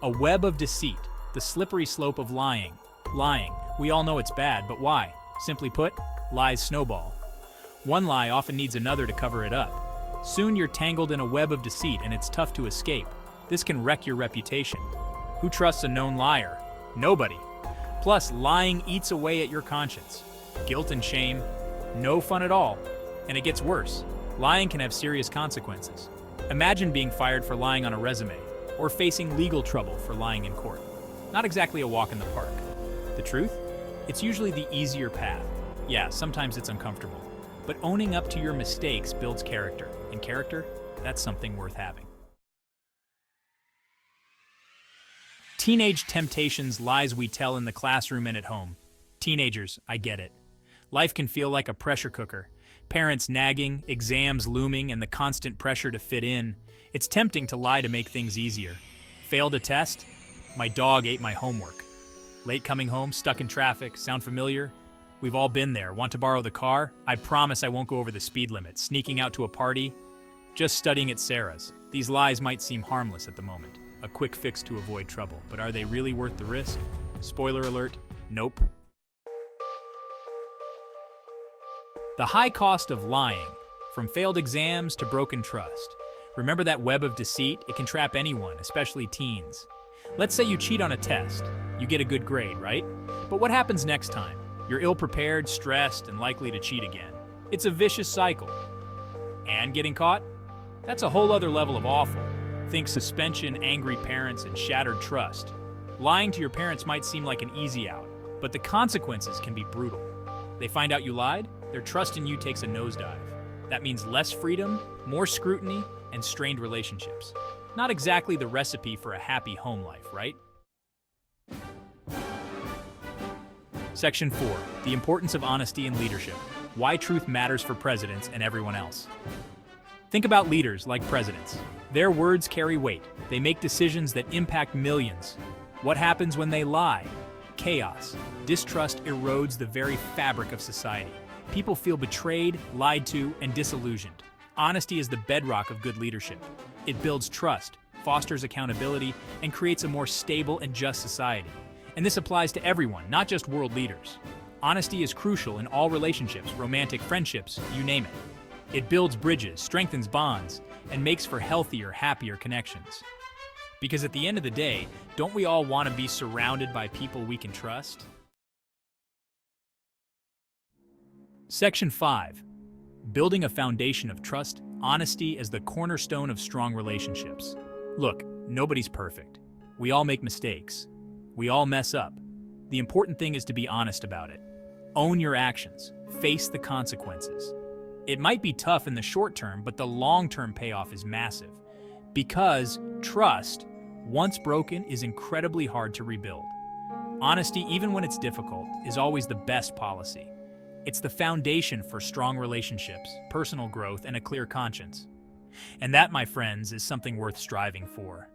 A web of deceit, the slippery slope of lying. Lying, we all know it's bad, but why? Simply put, lies snowball. One lie often needs another to cover it up. Soon you're tangled in a web of deceit and it's tough to escape. This can wreck your reputation. Who trusts a known liar? Nobody. Plus, lying eats away at your conscience. Guilt and shame, no fun at all. And it gets worse. Lying can have serious consequences. Imagine being fired for lying on a resume, or facing legal trouble for lying in court. Not exactly a walk in the park. The truth? It's usually the easier path. Yeah, sometimes it's uncomfortable. But owning up to your mistakes builds character, and character, that's something worth having. Teenage temptations, lies we tell in the classroom and at home. Teenagers, I get it. Life can feel like a pressure cooker. Parents nagging, exams looming, and the constant pressure to fit in. It's tempting to lie to make things easier. Failed a test? My dog ate my homework. Late coming home, stuck in traffic, sound familiar? We've all been there. Want to borrow the car? I promise I won't go over the speed limit. Sneaking out to a party? Just studying at Sarah's. These lies might seem harmless at the moment. A quick fix to avoid trouble. But are they really worth the risk? Spoiler alert, nope. The high cost of lying, from failed exams to broken trust. Remember that web of deceit? It can trap anyone, especially teens. Let's say you cheat on a test. You get a good grade, right? But what happens next time? You're ill-prepared, stressed, and likely to cheat again. It's a vicious cycle. And getting caught? That's a whole other level of awful. Think suspension, angry parents, and shattered trust. Lying to your parents might seem like an easy out, but the consequences can be brutal. They find out you lied, their trust in you takes a nosedive. That means less freedom, more scrutiny, and strained relationships. Not exactly the recipe for a happy home life, right? Section 4. The importance of honesty in leadership. Why truth matters for presidents and everyone else. Think about leaders like presidents. Their words carry weight. They make decisions that impact millions. What happens when they lie? Chaos. Distrust erodes the very fabric of society. People feel betrayed, lied to, and disillusioned. Honesty is the bedrock of good leadership. It builds trust, fosters accountability, and creates a more stable and just society. And this applies to everyone, not just world leaders. Honesty is crucial in all relationships, romantic friendships, you name it. It builds bridges, strengthens bonds, and makes for healthier, happier connections. Because at the end of the day, don't we all want to be surrounded by people we can trust? Section 5. Building a foundation of trust, honesty is the cornerstone of strong relationships. Look, nobody's perfect. We all make mistakes. We all mess up. The important thing is to be honest about it. Own your actions. Face the consequences. It might be tough in the short term, but the long-term payoff is massive. Because trust, once broken, is incredibly hard to rebuild. Honesty, even when it's difficult, is always the best policy. It's the foundation for strong relationships, personal growth, and a clear conscience. And that, my friends, is something worth striving for.